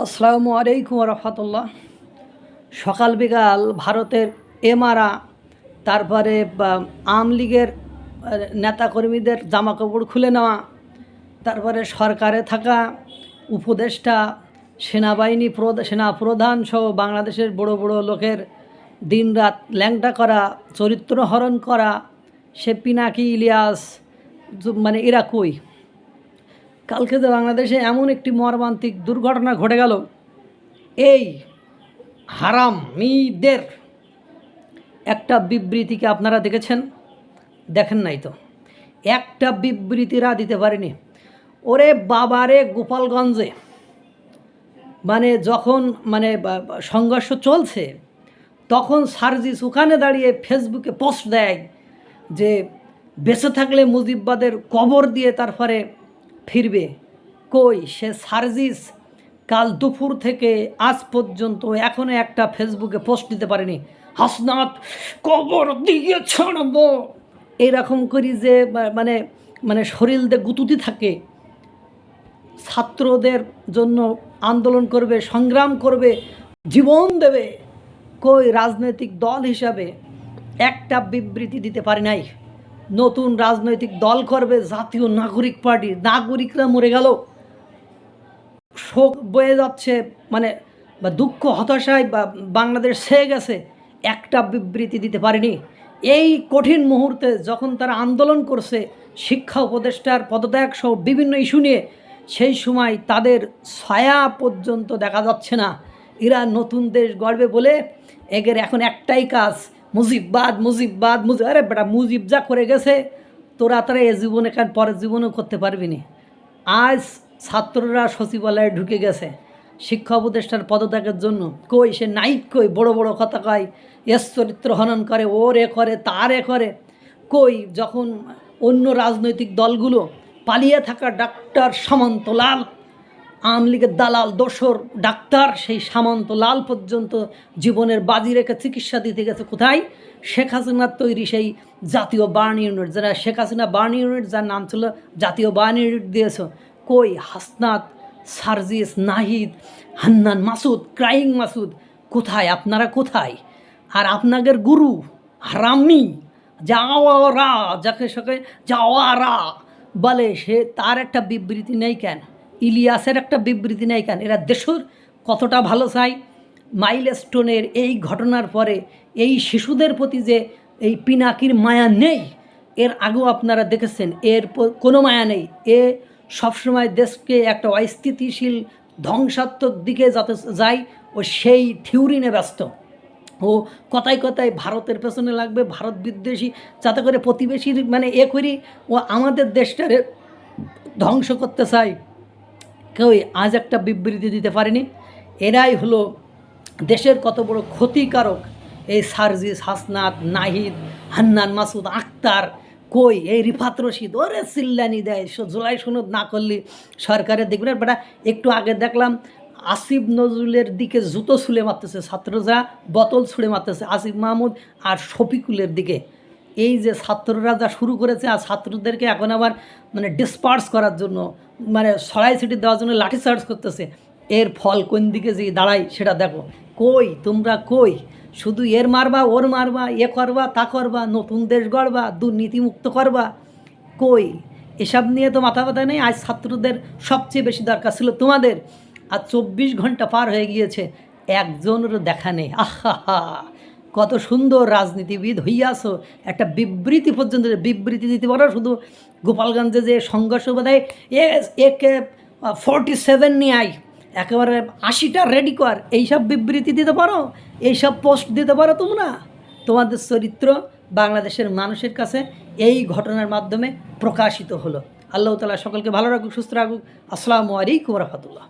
আসসালামু আলাইকুম রহমতুল্লাহ। সকাল বিকাল ভারতের এমআরা, তারপরে আওয়ামী লীগের নেতাকর্মীদের জামাকাপড় খুলে নেওয়া, তারপরে সরকারে থাকা উপদেষ্টা, সেনাবাহিনী সেনা প্রধান সহ বাংলাদেশের বড় বড় লোকের দিনরাত ল্যাংটা করা, চরিত্র হরণ করা, সে পিনাকি ইলিয়াস, মানে এরা কই? কালকে তো বাংলাদেশে এমন একটি মর্মান্তিক দুর্ঘটনা ঘটে গেল। এই হারামিদের একটা বিবৃতিকে আপনারা দেখেছেন? দেখেন নাই তো? একটা বিবৃতিরা দিতে পারেনি। ওরে বাবারে, গোপালগঞ্জে মানে যখন সংঘর্ষ চলছে, তখন সার্জিস ওখানে দাঁড়িয়ে ফেসবুকে পোস্ট দেয় যে বেঁচে থাকলে মুজিববাদের কবর দিয়ে তারপরে ফিরবে। কই সে সার্জিস কাল দুপুর থেকে আজ পর্যন্ত এখনো একটা ফেসবুকে পোস্ট দিতে পারেনি। হাসনাত কবর দিয়ে ছাড়ব এইরকম করি যে মানে মানে শরীর দিয়ে গুতুতি থাকে, ছাত্রদের জন্য আন্দোলন করবে, সংগ্রাম করবে, জীবন দেবে। কই রাজনৈতিক দল হিসাবে একটা বিবৃতি দিতে পারে নাই। নতুন রাজনৈতিক দল করবে জাতীয় নাগরিক পার্টি, নাগরিকরা মরে গেল, শোক বয়ে যাচ্ছে, মানে দুঃখ হতাশায় বাংলাদেশ ছেয়ে গেছে, একটা বিবৃতি দিতে পারেনি। এই কঠিন মুহূর্তে যখন তারা আন্দোলন করছে শিক্ষা উপদেষ্টার পদত্যাগ সহ বিভিন্ন ইস্যু নিয়ে, সেই সময় তাদের ছায়া পর্যন্ত দেখা যাচ্ছে না। এরা নতুন দেশ গড়বে বলে এদের এখন একটাই কাজ, মুজিববাদ মুজিববাদ মুজিব। আরে বেটা, মুজিব যা করে গেছে তোরা এ জীবনে কারণ পরের জীবনেও করতে পারবি না। আজ ছাত্ররা সচিবালয়ে ঢুকে গেছে শিক্ষা উপদেষ্টার পদত্যাগের জন্য। কই সে নাইট, কই বড় বড় কথা কয়, এস চরিত্র হনন করে, ওর এ করে তার এ করে। কই যখন অন্য রাজনৈতিক দলগুলো পালিয়ে থাকা ডাক্তার সামন্তলাল, আওয়ামী লীগের দালাল দোসর ডাক্তার, সেই সামন্তলাল পর্যন্ত জীবনের বাজি রেখে চিকিৎসা দিতে গেছে কোথায়? শেখ হাসিনার তৈরি সেই জাতীয় বার্ন ইউনিট, যারা শেখ হাসিনা বার্ন ইউনিট, যার নাম ছিল জাতীয় বার্ন ইউনিট দিয়েছ। কই হাসনাত, সার্জিস, নাহিদ, হান্নান মাসুদ, ক্রাইং মাসুদ কোথায়? আপনারা কোথায়? আর আপনাদের গুরু হারামি যাওয়ারা, যাকে সকে যাওয়ারা বলে, সে তার একটা বিবৃতি নেই কেন? ইলিয়াসের একটা বিবৃতি নেই কেন? এরা দেশের কতটা ভালো চায়। মাইলস্টোনের এই ঘটনার পরে এই শিশুদের প্রতি যে এই পিনাকির মায়া নেই, এর আগেও আপনারা দেখেছেন, এর কোনো মায়া নেই। এ সবসময় দেশকে একটা অস্থিতিশীল ধ্বংসাত্মক দিকে যাতে যায়, ও সেই থিওরি নিয়ে ব্যস্ত। ও কথায় কথায় ভারতের পেছনে লাগবে, ভারত বিদ্বেষী, যাতে করে প্রতিবেশীর এ করি ও আমাদের দেশটারে ধ্বংস করতে চায়। কেউ আজ একটা বিবৃতি দিতে পারেনি। এরাই হলো দেশের কত বড় ক্ষতিকারক এই সার্জিস, হাসনাত, নাহিদ, হান্নান মাসুদ, আক্তার। কই এই রিফাত রশিদ, ওরে চিল্লানি দেয় জুলাই সনদ না করলে সরকারের দেখবে না। বেটা একটু আগে দেখলাম আসিফ নজরুলের দিকে জুতো ছুঁড়ে মারতেছে ছাত্ররা, বোতল ছুঁড়ে মারতেছে আসিফ মাহমুদ আর শফিকুলের দিকে। এই যে ছাত্ররা যা শুরু করেছে, আর ছাত্রদেরকে এখন আবার ডিসপার্স করার জন্য, ছড়াই ছিটি দেওয়ার জন্য লাঠিচার্জ করতেছে। এর ফল কোন দিকে যে দাঁড়ায় সেটা দেখো। কই তোমরা কই? শুধু এর মারবা, ওর মারবা, এ করবা, তা করবা, নতুন দেশ গড়বা, দুর্নীতিমুক্ত করবা। কই এসব নিয়ে তো মাথা ব্যথা নেই। আজ ছাত্রদের সবচেয়ে বেশি দরকার ছিল তোমাদের। আর 24 ঘন্টা পার হয়ে গিয়েছে, একজনেরও দেখা নেই। আহা, কত সুন্দর রাজনীতিবিদ হইয়াছো, একটা বিবৃতি পর্যন্ত বিবৃতি দিতে পারো। শুধু গোপালগঞ্জে যে সংঘর্ষ বোধহয় একে 47 নিয়ে আয়, একেবারে 80টা রেডি কর, এইসব বিবৃতি দিতে পারো, এইসব পোস্ট দিতে পারো তোমরা? তোমাদের চরিত্র বাংলাদেশের মানুষের কাছে এই ঘটনার মাধ্যমে প্রকাশিত হলো। আল্লাহ তাআলা সকলকে ভালো রাখুক, সুস্থ রাখুক। আসসালামু আলাইকুম রহমতুল্লাহ।